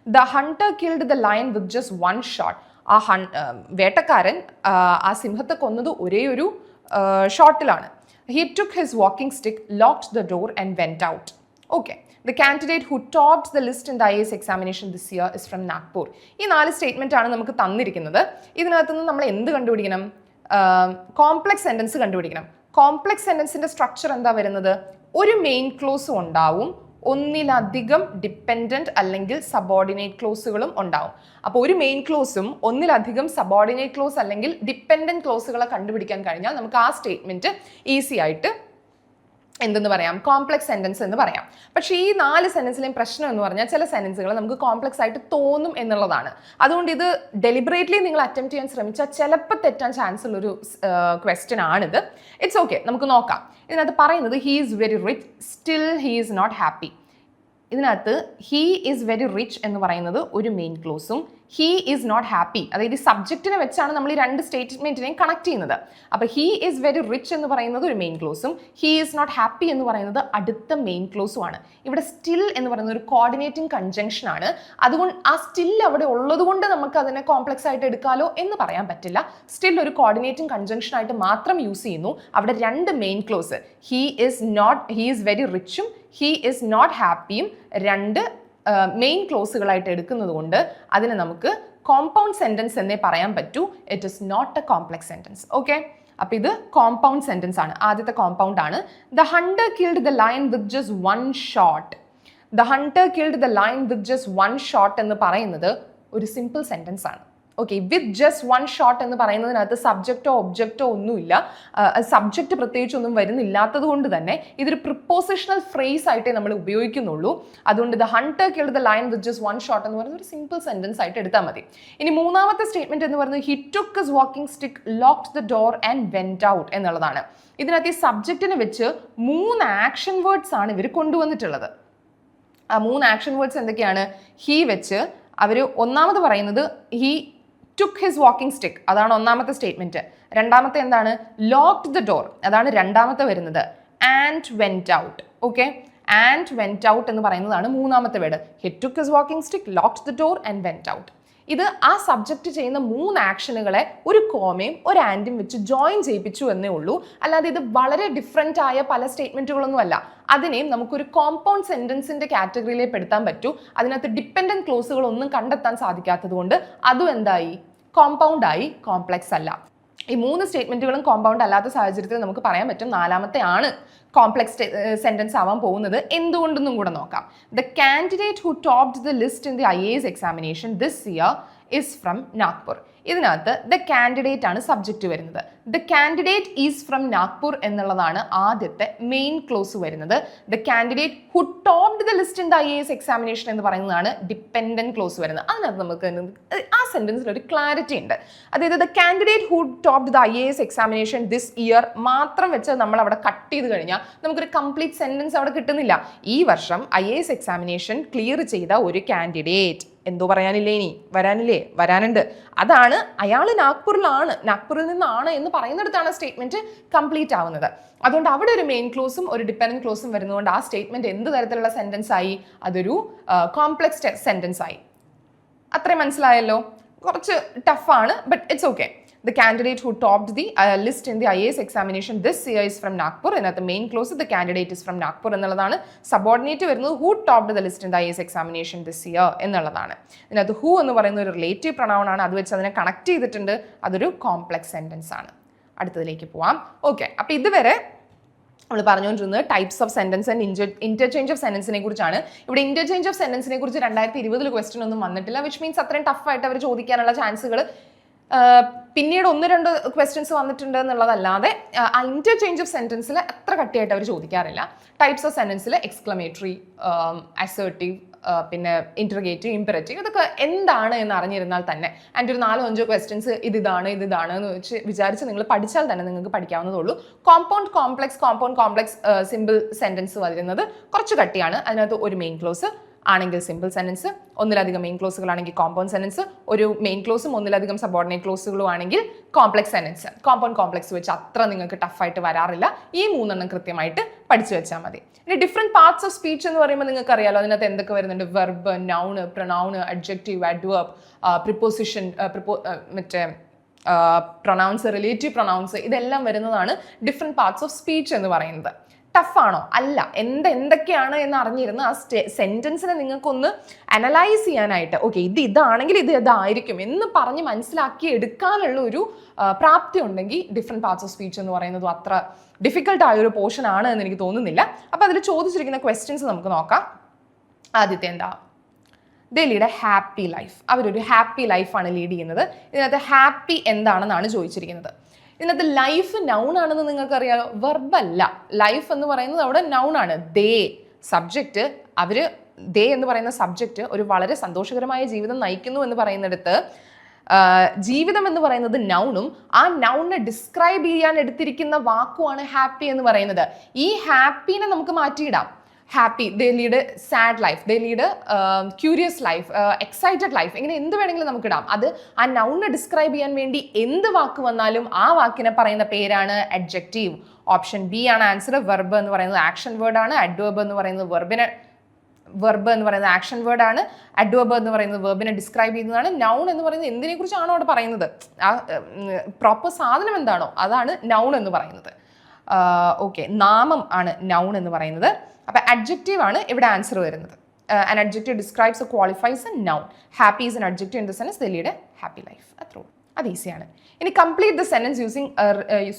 The hunter killed the lion with just one shot. ആ വേട്ടക്കാരൻ ആ സിംഹത്തെ കൊന്നത് ഒരേ ഒരു ഷോട്ടിലാണ്. He took his walking stick, locked the door and went out. Okay. The candidate who topped the list in the IAS examination this year is from Nagpur. ഈ 4 സ്റ്റേറ്റ്മെന്റ് ആണ് നമുക്ക് തന്നിരിക്കുന്നത്. ഇതിനകത്തുനിന്ന് നമ്മൾ എന്ത് കണ്ടുപിടിക്കണം? കോംപ്ലക്സ് സെൻറ്റൻസ് കണ്ടുപിടിക്കണം. കോംപ്ലക്സ് സെൻറ്റൻസിന്റെ സ്ട്രക്ചർ എന്താ വരുന്നത്? ഒരു മെയിൻ ക്ലോസും ഉണ്ടാവും, ഒന്നിലധികം ഡിപ്പെൻഡൻറ്റ് അല്ലെങ്കിൽ സബോർഡിനേറ്റ് ക്ലോസുകളും ഉണ്ടാവും. അപ്പോൾ ഒരു മെയിൻ ക്ലോസും ഒന്നിലധികം സബോർഡിനേറ്റ് ക്ലോസ് അല്ലെങ്കിൽ ഡിപ്പെൻഡൻറ്റ് ക്ലോസുകളെ കണ്ടുപിടിക്കാൻ കഴിഞ്ഞാൽ നമുക്ക് ആ സ്റ്റേറ്റ്മെൻറ്റ് ഈസി ആയിട്ട് എന്തെന്ന് പറയാം? കോംപ്ലക്സ് സെൻറ്റൻസ് എന്ന് പറയാം. പക്ഷേ ഈ 4 സെൻറ്റൻസിലെയും പ്രശ്നം എന്ന് പറഞ്ഞാൽ ചില സെൻറ്റൻസുകൾ നമുക്ക് കോംപ്ലക്സ് ആയിട്ട് തോന്നും എന്നുള്ളതാണ്. അതുകൊണ്ട് ഇത് ഡെലിബറേറ്റ്ലി നിങ്ങൾ അറ്റംപ്റ്റ് ചെയ്യാൻ ശ്രമിച്ചാൽ ചിലപ്പോൾ തെറ്റാൻ ചാൻസ് ഉള്ളൊരു ക്വസ്റ്റ്യൻ ആണിത്. ഇറ്റ്സ് ഓക്കെ, നമുക്ക് നോക്കാം. ഇതിനകത്ത് പറയുന്നത് he is very rich still he is not happy. ഇതിനകത്ത് ഹീ ഈസ് വെരി റിച്ച് എന്ന് പറയുന്നത് ഒരു മെയിൻ ക്ലോസും ഹീ ഈസ് നോട്ട് ഹാപ്പി, അതായത് ഈ സബ്ജക്റ്റിനെ വെച്ചാണ് നമ്മൾ ഈ രണ്ട് സ്റ്റേറ്റ്മെന്റിനെയും കണക്ട് ചെയ്യുന്നത്. അപ്പോൾ ഹീ ഈസ് വെരി റിച്ച് എന്ന് പറയുന്നത് ഒരു മെയിൻ ക്ലോസും ഹീ ഈസ് നോട്ട് ഹാപ്പി എന്ന് പറയുന്നത് അടുത്ത മെയിൻ ക്ലോസും ആണ്. ഇവിടെ സ്റ്റിൽ എന്ന് പറയുന്നത് ഒരു കോർഡിനേറ്റിംഗ് കൺജങ്ഷൻ ആണ്. അതുകൊണ്ട് ആ സ്റ്റിൽ അവിടെ ഉള്ളത് കൊണ്ട് നമുക്ക് അതിനെ കോംപ്ലക്സ് ആയിട്ട് എടുക്കാലോ എന്ന് പറയാൻ പറ്റില്ല. സ്റ്റിൽ ഒരു കോർഡിനേറ്റിംഗ് കൺജങ്ഷൻ ആയിട്ട് മാത്രം യൂസ് ചെയ്യുന്നു. അവിടെ രണ്ട് main clause, he is very റിച്ചും ഹീ ഈസ് നോട്ട് ഹാപ്പിയും രണ്ട് മെയിൻ ക്ലോസുകളായിട്ട് എടുക്കുന്നത് കൊണ്ട് അതിനെ നമുക്ക് കോമ്പൗണ്ട് സെന്റൻസ് എന്നേ പറയാൻ പറ്റൂ. It is not a complex sentence. Okay, അപ്പോൾ ഇത് കോമ്പൗണ്ട് സെന്റൻസ് ആണ്. ആദ്യത്തെ കോമ്പൗണ്ട് ആണ്. The hunter killed the lion with just one shot. The hunter killed the lion with just one shot എന്ന് പറയുന്നത് ഒരു സിമ്പിൾ സെന്റൻസ് ആണ്. Okay, with just one shot എന്ന് പറയുന്നതിനകത്ത് സബ്ജക്റ്റോ ഒബ്ജക്റ്റോ ഒന്നുമില്ല, സബ്ജക്റ്റ് പ്രത്യേകിച്ച് ഒന്നും വരുന്നില്ലാത്തത് കൊണ്ട് തന്നെ ഇതൊരു പ്രിപ്പോസിഷണൽ ഫ്രേസ് ആയിട്ടേ നമ്മൾ ഉപയോഗിക്കുന്നുള്ളൂ. അതുകൊണ്ട് the hunter killed the lion with just one shot എന്ന് പറയുന്നത് ഒരു സിമ്പിൾ സെന്റൻസ് ആയിട്ട് എടുത്താൽ മതി. ഇനി മൂന്നാമത്തെ സ്റ്റേറ്റ്മെന്റ് എന്ന് പറയുന്നത് he took his walking stick, locked the door and went out എന്നുള്ളതാണ്. ഇതിനകത്ത് ഈ സബ്ജക്റ്റിനെ വെച്ച് 3 ആക്ഷൻ വേർഡ്സ് ആണ് ഇവർ കൊണ്ടുവന്നിട്ടുള്ളത്. ആ 3 ആക്ഷൻ വേർഡ്സ് എന്തൊക്കെയാണ്? ഹീ വെച്ച് അവർ ഒന്നാമത് പറയുന്നത് he took his walking stick, അതാണ് ഒന്നാമത്തെ സ്റ്റേറ്റ്മെന്റ്. രണ്ടാമത്തെ എന്താണ്? ലോക്ക്ഡ് ദ ഡോർ, അതാണ് രണ്ടാമത്തെ വരുന്നത്. And went out. Okay, and went out എന്ന് പറയുന്നതാണ് മൂന്നാമത്തെ word. He took his walking stick, locked the door and went out. ഇത് ആ സബ്ജക്റ്റ് ചെയ്യുന്ന 3 ആക്ഷനുകളെ ഒരു കോമയും ഒരു ആൻഡും വെച്ച് ജോയിൻ ചെയ്യിപ്പിച്ചു എന്നേ ഉള്ളൂ. അല്ലാതെ ഇത് വളരെ ഡിഫറെൻ്റ് ആയ പല സ്റ്റേറ്റ്മെന്റുകളൊന്നും അല്ല. അതിനെയും നമുക്കൊരു കോമ്പൗണ്ട് സെന്റൻസിന്റെ കാറ്റഗറിയിലേക്ക് പെടുത്താൻ പറ്റൂ. അതിനകത്ത് ഡിപ്പെൻഡന്റ് ക്ലോസുകളൊന്നും കണ്ടെത്താൻ സാധിക്കാത്തത് കൊണ്ട് അതും എന്തായി? കോമ്പൗണ്ട് ആയി, കോംപ്ലക്സ് അല്ല. ഈ 3 സ്റ്റേറ്റ്മെന്റുകളും കോമ്പൗണ്ട് അല്ലാത്ത സാഹചര്യത്തിൽ നമുക്ക് പറയാൻ പറ്റും നാലാമത്തെ ആണ് കോംപ്ലക്സ് സെന്റൻസ് ആവാൻ പോകുന്നത്. എന്തുകൊണ്ടെന്നും കൂടെ നോക്കാം. The candidate who topped the list in the IAS examination this year is from Nagpur. ഇതിനകത്ത് ദ കാൻഡിഡേറ്റ് ആണ് സബ്ജക്റ്റ് വരുന്നത്. The candidate is from Nagpur എന്നുള്ളതാണ് ആദ്യത്തെ മെയിൻ ക്ലോസ് വരുന്നത്. The candidate who topped the list in the IAS examination എന്ന് പറയുന്നതാണ് ഡിപ്പെൻഡന്റ് ക്ലോസ് വരുന്നത്. അതിനകത്ത് നമുക്ക് ആ സെന്റൻസിൽ ഒരു ക്ലാരിറ്റി ഉണ്ട്. അതായത് the candidate who topped the IAS examination this year മാത്രം വെച്ച് നമ്മൾ അവിടെ കട്ട് ചെയ്ത് കഴിഞ്ഞാൽ നമുക്കൊരു കംപ്ലീറ്റ് സെന്റൻസ് അവിടെ കിട്ടുന്നില്ല. ഈ വർഷം IAS എക്സാമിനേഷൻ ക്ലിയർ ചെയ്ത ഒരു കാൻഡിഡേറ്റ്, എന്തോ പറയാനില്ലേ, ഇനി വരാനുണ്ട്. അതാണ് അയാൾ നാഗ്പൂരിൽ നിന്നാണ് എന്ന് പറയുന്നിടത്താണ് സ്റ്റേറ്റ്മെന്റ് കംപ്ലീറ്റ് ആവുന്നത്. അതുകൊണ്ട് അവിടെ ഒരു മെയിൻ ക്ലോസും ഒരു ഡിപ്പെൻഡന്റ് ക്ലോസും വരുന്നതുകൊണ്ട് ആ സ്റ്റേറ്റ്മെന്റ് എന്ത് തരത്തിലുള്ള സെന്റൻസ് ആയി? അതൊരു കോംപ്ലക്സ് സെന്റൻസ് ആയി. അത്രയും മനസ്സിലായല്ലോ? കുറച്ച് ടഫാണ്, but it's okay. The candidate who topped the list in the IAS examination this year is from Nagpur. ഇതിനകത്ത് main clause the candidate is from Nagpur എന്നുള്ളതാണ്. സബോർഡിനേറ്റ് വരുന്നത് who topped the list in the IAS examination this year എന്നുള്ളതാണ്. ഇതിനകത്ത് who എന്ന് പറയുന്ന ഒരു റിലേറ്റീവ് പ്രൊനൗൺ ആണ്. അത് വെച്ച് അതിനെ കണക്ട് ചെയ്തിട്ടുണ്ട്. അതൊരു കോംപ്ലക്സ് സെന്റൻസ് ആണ്. അടുത്തതിലേക്ക് പോവാം. ഓക്കെ, അപ്പോൾ ഇതുവരെ നമ്മൾ പറഞ്ഞുകൊണ്ടിരുന്നത് types of sentence and interchange of സെന്റൻസിനെ കുറിച്ചാണ്. ഇവിടെ ഇന്റർചേഞ്ച് ഓഫ് സെന്റൻസിനെ കുറിച്ച് 2020 ക്വസ്റ്റ്യൻ ഒന്നും വന്നിട്ടില്ല, വിച്ച് മീൻസ് അത്രയും ടഫായിട്ട് അവർ ചോദിക്കാനുള്ള ചാൻസുകൾ പിന്നീട് 1-2 ക്വസ്റ്റ്യൻസ് വന്നിട്ടുണ്ട് എന്നുള്ളതല്ലാതെ ആ ഇന്റർചേഞ്ച് ഓഫ് സെന്റൻസിൽ അത്ര കട്ടിയായിട്ട് അവർ ചോദിക്കാറില്ല. ടൈപ്സ് ഓഫ് സെന്റൻസിൽ എക്സ്ക്ലമേറ്ററി, അസേർട്ടീവ്, പിന്നെ ഇന്റർഗേറ്റീവ്, ഇംപെറേറ്റീവ്, ഇതൊക്കെ എന്താണ് എന്ന് അറിഞ്ഞിരുന്നാൽ തന്നെ അതിൻ്റെ ഒരു 4-5 ക്വസ്റ്റ്യൻസ് ഇതാണ് എന്ന് വിചാരിച്ച് നിങ്ങൾ പഠിച്ചാൽ തന്നെ നിങ്ങൾക്ക് പഠിക്കാവുന്നതുള്ളൂ. കോമ്പൗണ്ട് കോംപ്ലക്സ് സിമ്പിൾ സെന്റൻസ് വരുന്നത് കുറച്ച് കട്ടിയാണ്. അതിനകത്ത് ഒരു മെയിൻ ക്ലോസ് ആണെങ്കിൽ സിമ്പിൾ സെന്റൻസ്, ഒന്നിലധികം മെയിൻ ക്ലോസുകളാണെങ്കിൽ കോമ്പൗണ്ട് സെന്റൻസ്, ഒരു മെയിൻ ക്ലോസും ഒന്നിലധികം സബോർഡിനേറ്റ് ക്ലോസുകളും ആണെങ്കിൽ കോംപ്ലക്സ് സെന്റൻസ്. കോമ്പൗണ്ട് കോംപ്ലക്സ് വെച്ച് അത്ര നിങ്ങൾക്ക് ടഫായിട്ട് വരാറില്ല. ഈ 3 കൃത്യമായിട്ട് പഠിച്ചു വെച്ചാൽ മതി. ഇനി ഡിഫറെന്റ് പാർട്സ് ഓഫ് സ്പീച്ച് എന്ന് പറയുമ്പോൾ നിങ്ങൾക്ക് അറിയാലോ അതിനകത്ത് എന്തൊക്കെ വരുന്നുണ്ട്? Verb, noun, pronoun, adjective, adverb, preposition, മറ്റേ പ്രൊനൗൺസ്, റിലേറ്റീവ് പ്രൊനൗൺസ്, ഇതെല്ലാം വരുന്നതാണ് ഡിഫറെന്റ് പാർട്സ് ഓഫ് സ്പീച്ച് എന്ന് പറയുന്നത്. ടഫാണോ? അല്ല. എന്തൊക്കെയാണ് എന്ന് അറിഞ്ഞിരുന്ന് ആ സെന്റൻസിനെ നിങ്ങൾക്കൊന്ന് അനലൈസ് ചെയ്യാനായിട്ട്, ഓക്കെ ഇതാണെങ്കിൽ ഇതായിരിക്കും എന്ന് പറഞ്ഞ് മനസ്സിലാക്കി എടുക്കാനുള്ള ഒരു പ്രാപ്തി ഉണ്ടെങ്കിൽ ഡിഫറെന്റ് പാർട്സ് ഓഫ് സ്പീച്ച് എന്ന് പറയുന്നത് അത്ര ഡിഫിക്കൽട്ട് ആയൊരു പോർഷൻ ആണ് എന്ന് എനിക്ക് തോന്നുന്നില്ല. അപ്പോൾ അതിൽ ചോദിച്ചിരിക്കുന്ന ക്വസ്റ്റ്യൻസ് നമുക്ക് നോക്കാം. ആദ്യത്തെ എന്താ? ദേ ലീഡ് എ ഹാപ്പി ലൈഫ്. അവരൊരു ഹാപ്പി ലൈഫാണ് ലീഡ് ചെയ്യുന്നത്. ഇതിനകത്ത് ഹാപ്പി എന്താണെന്നാണ് ചോദിച്ചിരിക്കുന്നത്. ഇതിനകത്ത് ലൈഫ് നൗൺ ആണെന്ന് നിങ്ങൾക്ക് അറിയാലോ, വെർബ് അല്ല. ലൈഫ് എന്ന് പറയുന്നത് അവിടെ നൗൺ ആണ്. ദേ സബ്ജക്റ്റ്, ദേ എന്ന് പറയുന്ന സബ്ജക്റ്റ് ഒരു വളരെ സന്തോഷകരമായ ജീവിതം നയിക്കുന്നു എന്ന് പറയുന്നിടത്ത് ജീവിതം എന്ന് പറയുന്നത് നൗണും ആ നൗണിനെ ഡിസ്ക്രൈബ് ചെയ്യാൻ എടുത്തിരിക്കുന്ന വാക്കുമാണ് ഹാപ്പി എന്ന് പറയുന്നത്. ഈ ഹാപ്പിനെ നമുക്ക് മാറ്റിയിടാം. Happy, they lead sad life, they lead curious life, excited life, ഇങ്ങനെ എന്ത് വേണമെങ്കിലും നമുക്ക് ഇടാം. അത് ആ നൗണിനെ ഡിസ്ക്രൈബ് ചെയ്യാൻ വേണ്ടി എന്ത് വാക്ക് വന്നാലും ആ വാക്കിനെ പറയുന്ന പേരാണ് അഡ്ജക്റ്റീവ്. ഓപ്ഷൻ ബി ആണ് ആൻസർ. വെർബ് എന്ന് പറയുന്നത് ആക്ഷൻ വേർഡ് ആണ്. അഡ്വേർബ് എന്ന് പറയുന്നത് വെർബ് എന്ന് പറയുന്നത് ആക്ഷൻ വേർഡ് ആണ്. അഡ്വേർബ് എന്ന് പറയുന്നത് വെർബിനെ ഡിസ്ക്രൈബ് ചെയ്യുന്നതാണ്. നൗൺ എന്ന് പറയുന്നത് എന്തിനെ കുറിച്ചാണോ അവിടെ പറയുന്നത്, ആ പ്രോപ്പർ സാധനം എന്താണോ അതാണ് നൗൺ എന്ന് പറയുന്നത്. ഓക്കെ, നാമം ആണ് നൗൺ എന്ന് പറയുന്നത്. അപ്പോൾ അഡ്ജക്റ്റീവ് ആണ് ഇവിടെ ആൻസർ വരുന്നത്. An adjective describes or qualifies a noun. Happy is an adjective in the sentence, they lead a happy life. അത്രേ ഉള്ളൂ. അത് ഈസിയാണ്. ഇനി complete the sentence using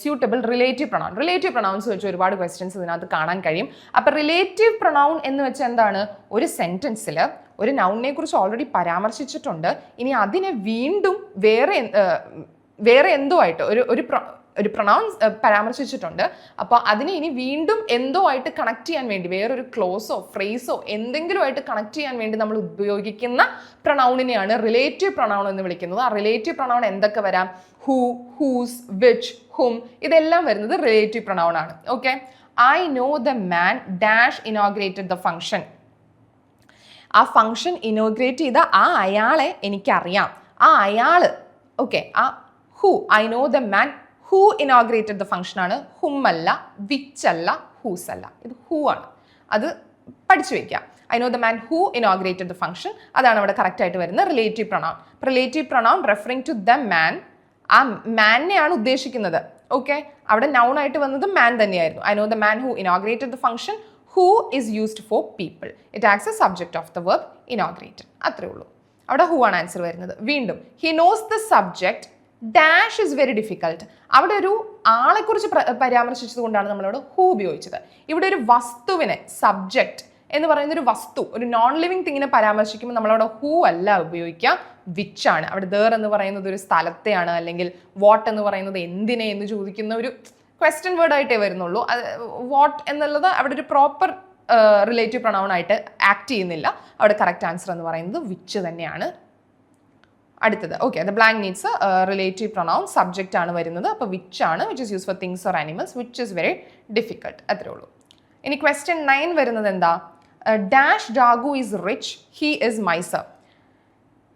suitable relative pronoun. Relative pronouns വെച്ച് ഒരുപാട് ക്വസ്റ്റ്യൻസ് ഇതിനകത്ത് കാണാൻ കഴിയും. അപ്പോൾ റിലേറ്റീവ് പ്രൊനൗൺ എന്ന് വെച്ചാൽ എന്താണ്? ഒരു സെന്റൻസിൽ ഒരു നൗണിനെ കുറിച്ച് ഓൾറെഡി പരാമർശിച്ചിട്ടുണ്ട്, ഇനി അതിനെ വീണ്ടും വേറെ എന്തോ ആയിട്ട് ഒരു പ്രൊനൗൺസ് പരാമർശിച്ചിട്ടുണ്ട്. അപ്പോൾ അതിനെ ഇനി വീണ്ടും എന്തോ ആയിട്ട് കണക്ട് ചെയ്യാൻ വേണ്ടി, വേറൊരു ക്ലോസോ ഫ്രേസോ എന്തെങ്കിലും ആയിട്ട് കണക്ട് ചെയ്യാൻ വേണ്ടി നമ്മൾ ഉപയോഗിക്കുന്ന പ്രൊനൗണിനെയാണ് റിലേറ്റീവ് പ്രൊനൗൺ എന്ന് വിളിക്കുന്നത്. ആ റിലേറ്റീവ് പ്രൊനൗൺ എന്തൊക്കെ വരാം? ഹൂ, ഹൂസ്, വിച്ച്, ഹും, ഇതെല്ലാം വരുന്നത് റിലേറ്റീവ് പ്രൊനൗൺ ആണ്. Okay, I know the man dash inaugurated the function. ആ ഫംഗ്ഷൻ ഇനോഗ്രേറ്റ് ചെയ്ത ആ അയാളെ എനിക്കറിയാം. ആ അയാള്, ഓക്കെ, ആ who, I know the man who inaugurated the function ആണ്. ഹും അല്ല, വിച്ച് അല്ല, ഹൂസ് അല്ല, ഇത് ഹൂ ആണ്. അത് പഠിച്ചു വെക്കാം. I know the man who inaugurated the function, അതാണ് അവിടെ കറക്റ്റ് ആയിട്ട് വരുന്ന relative pronoun. Relative pronoun referring to the man, ആ മാനിനെയാണ് ഉദ്ദേശിക്കുന്നത്. ഓക്കെ, അവിടെ നൗൺ ആയിട്ട് വന്നത് മാൻ തന്നെയായിരുന്നു. I know the man who inaugurated the function. Who is used for people. It ax A subject of the verb inaugurated. അത്രേ ഉള്ളൂ. അവിടെ ഹൂ ആണ് ആൻസർ വരുന്നത്. വീണ്ടും he knows the subject dash is very difficult. അവിടെ ഒരു ആളെക്കുറിച്ച് പരാമർശിച്ചത് കൊണ്ടാണ് നമ്മളവിടെ ഹൂ ഉപയോഗിച്ചത്. ഇവിടെ ഒരു വസ്തുവിനെ, സബ്ജക്റ്റ് എന്ന് പറയുന്ന ഒരു വസ്തു, ഒരു നോൺ ലിവിങ് തിങ്ങിനെ പരാമർശിക്കുമ്പോൾ നമ്മളവിടെ ഹൂ അല്ല ഉപയോഗിക്കുക, വിച്ച് ആണ്. അവിടെ ദേർ എന്ന് പറയുന്നത് ഒരു സ്ഥലത്തെയാണ്, അല്ലെങ്കിൽ വാട്ട് എന്ന് പറയുന്നത് എന്തിനെ എന്ന് ചോദിക്കുന്ന ഒരു ക്വസ്റ്റ്യൻ വേർഡ് ആയിട്ടേ വരുന്നുള്ളൂ. വാട്ട് എന്നുള്ളത് അവിടെ ഒരു പ്രോപ്പർ റിലേറ്റീവ് പ്രൊനൗൺ ആയിട്ട് ആക്ട് ചെയ്യുന്നില്ല. അവിടെ കറക്റ്റ് ആൻസർ എന്ന് പറയുന്നത് വിച്ച് തന്നെയാണ്. അടുത്തത് okay, the blank needs relative pronoun, subject ആണ് വരുന്നത്. അപ്പോൾ വിച്ച് ആണ്, which is use for things or animals, which is very difficult. അത്രേ ഉള്ളൂ. ഇനി ക്വസ്റ്റ്യൻ 9 വരുന്നത് എന്താ? Dash Raghu is rich, he is miser.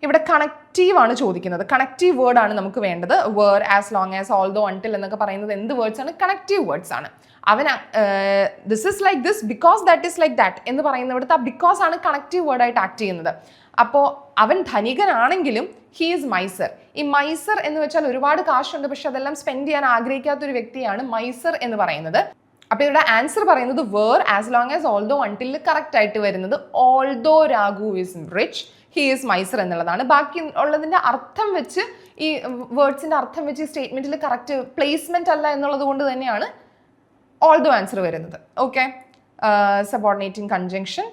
ഇവിടെ കണക്റ്റീവ് ആണ് ചോദിക്കുന്നത്. കണക്റ്റീവ് വേർഡ് ആണ് നമുക്ക് വേണ്ടത്. Where, as long as, although, until എന്നൊക്കെ പറയുന്നത് എന്ത് വേർഡ്സ് ആണ്? കണക്റ്റീവ് വേർഡ്സ് ആണ്. This is like this because that is like that എന്ന് പറയുന്നിടത്ത് ആ ബിക്കോസ് ആണ് കണക്റ്റീവ് വേർഡ് ആയിട്ട് ആക്ട് ചെയ്യുന്നത്. അപ്പോൾ അവൻ ധനികനാണെങ്കിലും ഹി ഈസ് മൈസർ. ഈ മൈസർ എന്ന് വെച്ചാൽ ഒരുപാട് കാശുണ്ട്, പക്ഷെ അതെല്ലാം സ്പെൻഡ് ചെയ്യാൻ ആഗ്രഹിക്കാത്ത ഒരു വ്യക്തിയാണ് മൈസർ എന്ന് പറയുന്നത്. അപ്പോൾ ഇവിടെ ആൻസർ പറയുന്നത് where, as long as, although, until correct ആയിട്ട് വരുന്നത് although Raghu is rich, he is miser എന്നുള്ളതാണ്. ബാക്കി ഉള്ളതിൻ്റെ അർത്ഥം വെച്ച്, ഈ വേർഡ്സിൻ്റെ അർത്ഥം വെച്ച് ഈ സ്റ്റേറ്റ്മെൻറ്റിൽ കറക്റ്റ് പ്ലേസ്മെന്റ് അല്ല എന്നുള്ളത് കൊണ്ട് തന്നെയാണ് ഓൾദോ ആൻസർ വരുന്നത്. Okay, subordinating conjunction.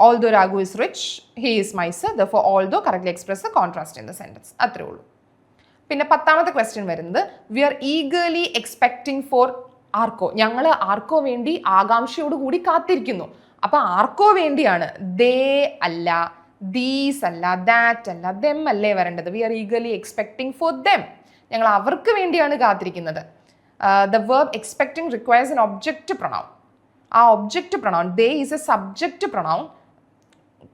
Although Raghu is rich, he is miser. Therefore, although correctly express the contrast in the sentence. അത്രേ ഉള്ളൂ. പിന്നെ 10ാമത്തെ ക്വസ്റ്റ്യൻ വരുന്നത് we are eagerly expecting for ആർക്കോ. ഞങ്ങൾ ആർക്കോ വേണ്ടി ആകാംക്ഷയോടുകൂടി കാത്തിരിക്കുന്നു. അപ്പോൾ ആർക്കോ വേണ്ടിയാണ്. ദേ അല്ല, ദീസ് അല്ല, ദാറ്റ് അല്ല, ദെം അല്ലേ വരേണ്ടത്. We are eagerly expecting for them. ഞങ്ങൾ അവർക്ക് വേണ്ടിയാണ് കാത്തിരിക്കുന്നത്. The verb expecting requires an object pronoun. ആ object pronoun they is a subject pronoun,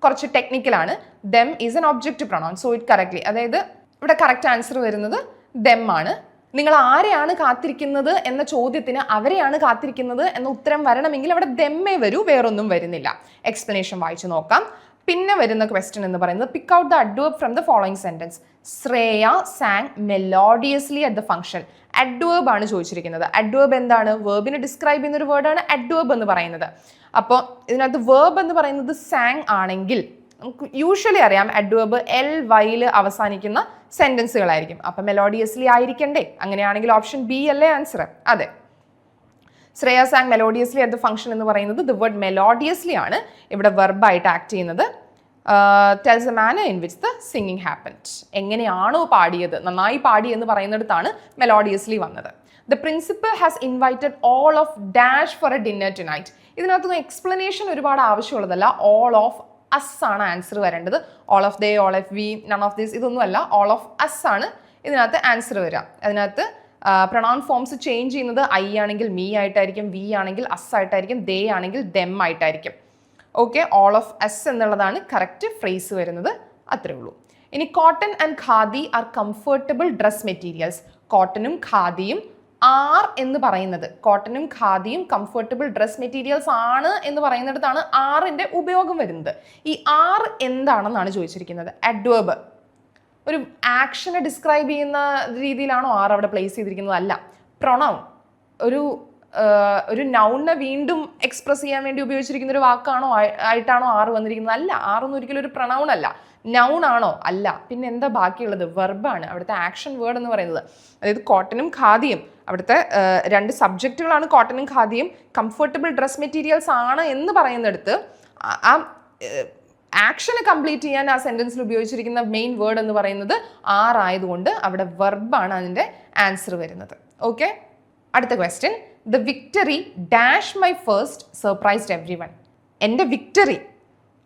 കുറച്ച് ടെക്നിക്കലാണ്. Them is an object pronoun. So it correctly, അതായത് ഇവിടെ കറക്റ്റ് ആൻസർ വരുന്നത് ദെം ആണ്. നിങ്ങൾ ആരെയാണ് കാത്തിരിക്കുന്നത് എന്ന ചോദ്യത്തിന് അവരെയാണ് കാത്തിരിക്കുന്നത് എന്ന ഉത്തരം വരണമെങ്കിൽ അവിടെ ദെമ്മേ വരൂ, വേറൊന്നും വരുന്നില്ല. എക്സ്പ്ലനേഷൻ വായിച്ചു നോക്കാം. പിന്നെ വരുന്ന ക്വസ്റ്റ്യൻ എന്ന് പറയുന്നത് pick out the adverb from the following sentence. Shreya sang melodiously at the function. Adverb ആണ് ചോദിച്ചിരിക്കുന്നത്. അഡ്വേർബ് എന്താണ്? വേർബിനെ ഡിസ്ക്രൈബ് ചെയ്യുന്ന ഒരു വേർഡാണ് അഡ്വേർബ് എന്ന് പറയുന്നത്. അപ്പോൾ ഇതിനകത്ത് വേർബ് എന്ന് പറയുന്നത് സാങ് ആണെങ്കിൽ നമുക്ക് യൂഷ്വലി അറിയാം അഡ്വേർബ് LY അവസാനിക്കുന്ന സെന്റൻസുകളായിരിക്കും. അപ്പം മെലോഡിയസ്ലി ആയിരിക്കണ്ടേ? അങ്ങനെയാണെങ്കിൽ ഓപ്ഷൻ ബി അല്ലേ ആൻസർ? അതെ, Shreya sang melodiously at the function എന്ന് പറയുന്നത് ദ വേർഡ് മെലോഡിയസ്ലി ആണ് ഇവിടെ വെർബായിട്ട് ആക്ട് ചെയ്യുന്നത്. tells the manner in which the singing happened. എങ്ങനെയാണോ പാടിയത്, നന്നായി പാടി എന്ന് പറയുന്നിടത്താണ് മെലോഡിയസ്ലി വന്നത്. The principal has invited all of dash for a dinner tonight. ഇതിനകത്തൊന്നും എക്സ്പ്ലനേഷൻ ഒരുപാട് ആവശ്യമുള്ളതല്ല. all of us ആണ് ആൻസർ വരേണ്ടത്. all of they, all of we, none of this ഇതൊന്നുമല്ല. all of us ആണ് ഇതിനകത്ത് ആൻസർ വരിക. അതിനകത്ത് പ്രൊനൗൺ ഫോംസ് ചേഞ്ച് ചെയ്യുന്നത് ഐ ആണെങ്കിൽ മീ ആയിട്ടായിരിക്കും, വി ആണെങ്കിൽ അസ് ആയിട്ടായിരിക്കും, ദേ ആണെങ്കിൽ ദെം ആയിട്ടായിരിക്കും. ഓക്കെ, ഓൾ ഓഫ് എസ് എന്നുള്ളതാണ് കറക്റ്റ് ഫ്രേസ് വരുന്നത്. അത്രേ ഉള്ളൂ. ഇനി cotton and khadi are comfortable dress materials. കോട്ടനും ഖാദിയും ആർ എന്ന് പറയുന്നത്, കോട്ടനും ഖാദിയും കംഫർട്ടബിൾ ഡ്രസ് മെറ്റീരിയൽസ് ആണ് എന്ന് പറയുന്നിടത്താണ് ആറിൻ്റെ ഉപയോഗം വരുന്നത്. ഈ ആർ എന്താണെന്നാണ് ചോദിച്ചിരിക്കുന്നത്. അഡ്വേർബ്, ഒരു ആക്ഷനെ ഡിസ്ക്രൈബ് ചെയ്യുന്ന രീതിയിലാണോ ആർ അവിടെ പ്ലേസ് ചെയ്തിരിക്കുന്നത്? അല്ല. പ്രൊണൗൺ, ഒരു നൗണിനെ വീണ്ടും എക്സ്പ്രസ് ചെയ്യാൻ വേണ്ടി ഉപയോഗിച്ചിരിക്കുന്ന ഒരു വാക്കാണോ ആയിട്ടാണോ ആറ് വന്നിരിക്കുന്നത്? അല്ല. ആറൊന്നും ഒരിക്കലും ഒരു പ്രൊണൗൺ അല്ല. നൗൺ ആണോ? അല്ല. പിന്നെ എന്താ ബാക്കിയുള്ളത്? വെർബാണ് അവിടുത്തെ ആക്ഷൻ വേർഡ് എന്ന് പറയുന്നത്. അതായത് കോട്ടനും ഖാദിയും, അവിടുത്തെ രണ്ട് സബ്ജക്റ്റുകളാണ് കോട്ടനും ഖാദിയും. കംഫർട്ടബിൾ ഡ്രസ് മെറ്റീരിയൽസ് ആണ് എന്ന് പറയുന്നിടത്ത് ആ ആക്ഷനെ കംപ്ലീറ്റ് ചെയ്യാൻ ആ സെൻറ്റൻസിൽ ഉപയോഗിച്ചിരിക്കുന്ന മെയിൻ വേർഡ് എന്ന് പറയുന്നത് ആറായതുകൊണ്ട് അവിടെ വെർബാണ് അതിൻ്റെ ആൻസർ വരുന്നത്. ഓക്കെ, അടുത്ത question. The victory dash my first surprised every one. എൻ്റെ വിക്ടറി,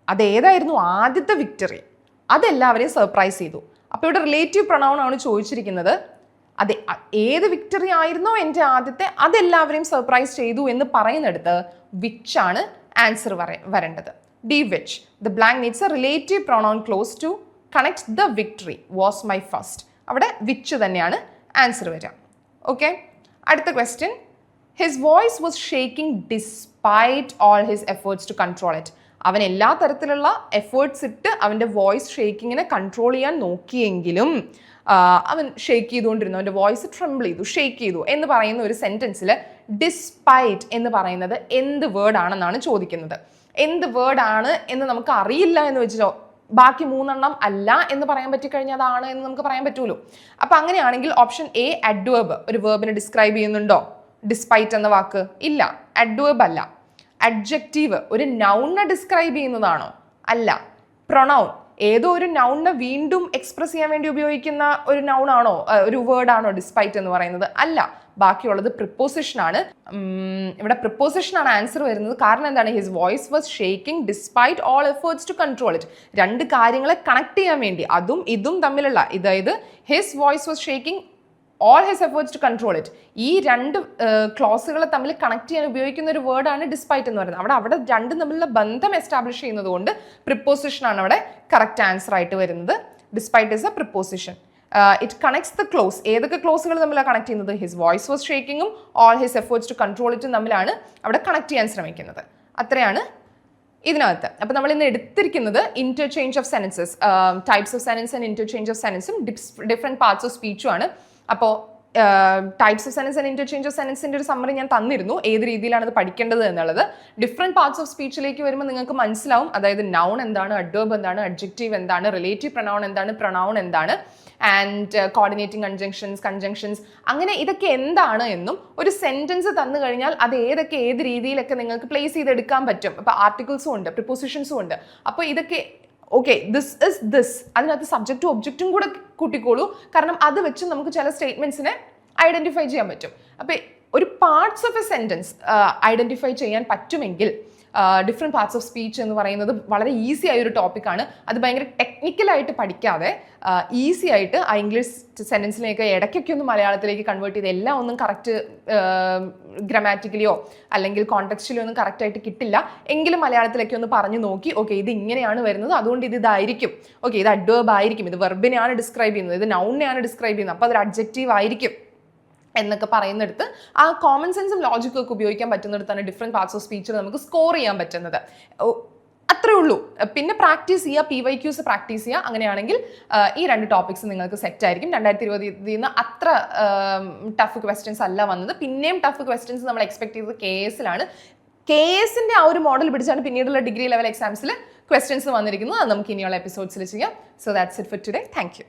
അതേതായിരുന്നു ആദ്യത്തെ വിക്ടറി? അതെല്ലാവരെയും സർപ്രൈസ് ചെയ്തു. അപ്പോൾ ഇവിടെ റിലേറ്റീവ് പ്രൊണൗൺ ആണ് ചോദിച്ചിരിക്കുന്നത്. അതെ, ഏത് വിക്ടറി ആയിരുന്നോ എൻ്റെ ആദ്യത്തെ, അതെല്ലാവരെയും സർപ്രൈസ് ചെയ്തു എന്ന് പറയുന്നിടത്ത് വിച്ച് ആണ് ആൻസർ വരേണ്ടത്. D which. The blank needs a relative pronoun clause to connect the victory was my first. അവിടെ വിച്ച് തന്നെയാണ് ആൻസർ വരിക. ഓക്കെ, അടുത്ത question. His voice was shaking despite all his efforts to control it. അവൻ എല്ലാ തരത്തിലുള്ള എഫേർട്സ് ഇട്ട് അവൻ്റെ വോയിസ് ഷേക്കിങ്ങിനെ കൺട്രോൾ ചെയ്യാൻ നോക്കിയെങ്കിലും അവൻ ഷേക്ക് ചെയ്തുകൊണ്ടിരുന്നു, അവൻ്റെ വോയിസ് ട്രംബിൾ ചെയ്തു, ഷേക്ക് ചെയ്തു എന്ന് പറയുന്ന ഒരു സെൻറ്റൻസിൽ ഡിസ്പൈറ്റ് എന്ന് പറയുന്നത് എന്ത് വേർഡാണെന്നാണ് ചോദിക്കുന്നത്. എന്ത് വേർഡാണ് എന്ന് നമുക്ക് അറിയില്ല എന്ന് വെച്ചോ, ബാക്കി മൂന്നെണ്ണം അല്ല എന്ന് പറയാൻ പറ്റിക്കഴിഞ്ഞാൽ അതാണ് എന്ന് നമുക്ക് പറയാൻ പറ്റുമല്ലോ. അപ്പം അങ്ങനെയാണെങ്കിൽ ഓപ്ഷൻ എ അഡ്വേർബ്, ഒരു വേർബിനെ ഡിസ്ക്രൈബ് ചെയ്യുന്നുണ്ടോ ഡിസ്പൈറ്റ് എന്ന വാക്ക്? ഇല്ല, അഡ്വേർബ് അല്ല. അഡ്ജക്റ്റീവ്, ഒരു നൗണിനെ ഡിസ്ക്രൈബ് ചെയ്യുന്നതാണോ? അല്ല. പ്രൊണൗൺ, ഏതോ ഒരു നൗണിനെ വീണ്ടും എക്സ്പ്രസ് ചെയ്യാൻ വേണ്ടി ഉപയോഗിക്കുന്ന ഒരു നൗണാണോ, ഒരു വേർഡാണോ ഡിസ്പൈറ്റ് എന്ന് പറയുന്നത്? അല്ല. ബാക്കിയുള്ളത് പ്രിപ്പോസിഷനാണ്. ഇവിടെ പ്രിപ്പോസിഷനാണ് ആൻസർ വരുന്നത്. കാരണം എന്താണ്? His voice was shaking despite all efforts to control it. രണ്ട് കാര്യങ്ങളെ കണക്ട് ചെയ്യാൻ വേണ്ടി, അതും ഇതും തമ്മിലുള്ള, അതായത് his voice was shaking all his efforts to control it, ഈ രണ്ട് ക്ലോസുകളെ തമ്മിൽ കണക്ട് ചെയ്യാൻ ഉപയോഗിക്കുന്ന ഒരു വേർഡാണ് ഡിസ്പൈറ്റ് എന്ന് പറയുന്നത്. അവിടെ രണ്ടും തമ്മിലുള്ള ബന്ധം എസ്റ്റാബ്ലിഷ് ചെയ്യുന്നത് കൊണ്ട് പ്രിപ്പോസിഷനാണ് അവിടെ കറക്റ്റ് ആൻസർ ആയിട്ട് വരുന്നത്. Despite is a preposition. It connects the clause. ഏതൊക്കെ ക്ലോസുകൾ തമ്മിലാണ് കണക്ട് ചെയ്യുന്നത്? ഹിസ് വോയിസ് വാസ് ഷേക്കിങ്ങും all his efforts to control ഇറ്റും തമ്മിലാണ് അവിടെ കണക്ട് ചെയ്യാൻ ശ്രമിക്കുന്നത്. അത്രയാണ് ഇതിനകത്ത്. അപ്പോൾ നമ്മൾ ഇന്ന് എടുത്തിരിക്കുന്നത് interchange of sentences, types of sentence and interchange of സെൻറ്റൻസും ഡിഫറെൻറ്റ് പാർട്സ് ഓഫ് സ്പീച്ചും ആണ്. അപ്പോൾ types of sentence and interchange of സെൻറ്റൻസിൻ്റെ ഒരു സമ്മറി ഞാൻ തന്നിരുന്നു, ഏത് രീതിയിലാണ് അത് പഠിക്കേണ്ടത് എന്നുള്ളത്. ഡിഫറെൻറ്റ് പാർട്സ് ഓഫ് സ്പീച്ചിലേക്ക് വരുമ്പോൾ നിങ്ങൾക്ക് മനസ്സിലാവും, അതായത് നൗൺ എന്താണ്, അഡ്വേർബ് എന്താണ്, അഡ്ജക്റ്റീവ് എന്താണ്, റിലേറ്റീവ് പ്രൊനൗൺ എന്താണ്, പ്രൊനൗൺ എന്താണ്, ആൻഡ് കോർഡിനേറ്റിംഗ് കൺജങ്ഷൻസ്, അങ്ങനെ ഇതൊക്കെ എന്താണ് എന്നും ഒരു സെൻറ്റൻസ് തന്നു കഴിഞ്ഞാൽ അത് ഏത് രീതിയിലൊക്കെ നിങ്ങൾക്ക് പ്ലേസ് ചെയ്തെടുക്കാൻ പറ്റും. അപ്പോൾ ആർട്ടിക്കിൾസും ഉണ്ട്, പ്രിപ്പോസിഷൻസും ഉണ്ട്. അപ്പോൾ ഇതൊക്കെ ഓക്കെ, ദിസ് ഇസ് ദിസ്, അതിനകത്ത് സബ്ജക്റ്റും ഒബ്ജക്റ്റും കൂടെ കൂട്ടിക്കോളൂ. കാരണം അത് വെച്ച് നമുക്ക് ചില സ്റ്റേറ്റ്മെന്റ്സിനെ ഐഡന്റിഫൈ ചെയ്യാൻ പറ്റും. അപ്പോൾ ഒരു parts of A sentence identify ചെയ്യാൻ പറ്റുമെങ്കിൽ ഡിഫറെൻറ്റ് പാർട്സ് ഓഫ് സ്പീച്ച് എന്ന് പറയുന്നത് വളരെ ഈസി ആയൊരു ടോപ്പിക്കാണ്. അത് ഭയങ്കര ടെക്നിക്കലായിട്ട് പഠിക്കാതെ ഈസി ആയിട്ട് ആ ഇംഗ്ലീഷ് സെൻറ്റൻസിനെയൊക്കെ ഇടയ്ക്കൊക്കെ ഒന്ന് മലയാളത്തിലേക്ക് കൺവേർട്ട് ചെയ്ത് എല്ലാം ഒന്നും കറക്റ്റ് ഗ്രാമാറ്റിക്കലിയോ അല്ലെങ്കിൽ കോണ്ടെക്സ്റ്റിലോ ഒന്നും കറക്റ്റായിട്ട് കിട്ടില്ല. എങ്കിലും മലയാളത്തിലേക്ക് ഒന്ന് പറഞ്ഞു നോക്കി, ഓക്കെ ഇത് ഇങ്ങനെയാണ് വരുന്നത്, അതുകൊണ്ട് ഇതായിരിക്കും, ഓക്കെ ഇത് അഡ്വേർബ് ആയിരിക്കും, ഇത് വെർബിനെയാണ് ഡിസ്ക്രൈബ് ചെയ്യുന്നത്, ഇത് നൗണിനെയാണ് ഡിസ്ക്രൈബ് ചെയ്യുന്നത്, അപ്പോൾ അതൊരു അഡ്ജക്റ്റീവ് ആയിരിക്കും എന്നൊക്കെ പറയുന്നിടത്ത് ആ കോമൺ സെൻസും ലോജിക്കും ഒക്കെ ഉപയോഗിക്കാൻ പറ്റുന്നിടത്താണ് ഡിഫറെൻറ്റ് പാർട്സ് ഓഫ് സ്പീച്ചിൽ നമുക്ക് സ്കോർ ചെയ്യാൻ പറ്റുന്നത്. അത്രേ ഉള്ളൂ. പിന്നെ പ്രാക്ടീസ് ചെയ്യുക, PYQs പ്രാക്ടീസ് ചെയ്യുക. അങ്ങനെയാണെങ്കിൽ ഈ രണ്ട് ടോപ്പിക്സ് നിങ്ങൾക്ക് സെറ്റ് ആയിരിക്കും. 2020 അത്ര ടഫ് ക്വസ്റ്റ്യൻസ് അല്ല വന്നത്. പിന്നെയും ടഫ് ക്വസ്റ്റ്യൻസ് നമ്മൾ എക്സ്പെക്ട് ചെയ്തത് KS-ലാണ്. KS-ന്റെ ആ ഒരു മോഡൽ പിടിച്ചാണ് പിന്നീടുള്ള ഡിഗ്രി ലെവൽ എക്സാംസിൽ ക്വസ്റ്റ്യൻസ് വന്നിരിക്കുന്നത്. അത് നമുക്ക് ഇനിയുള്ള എപ്പിസോഡ്സിൽ ചെയ്യാം. So that's it for today. Thank you.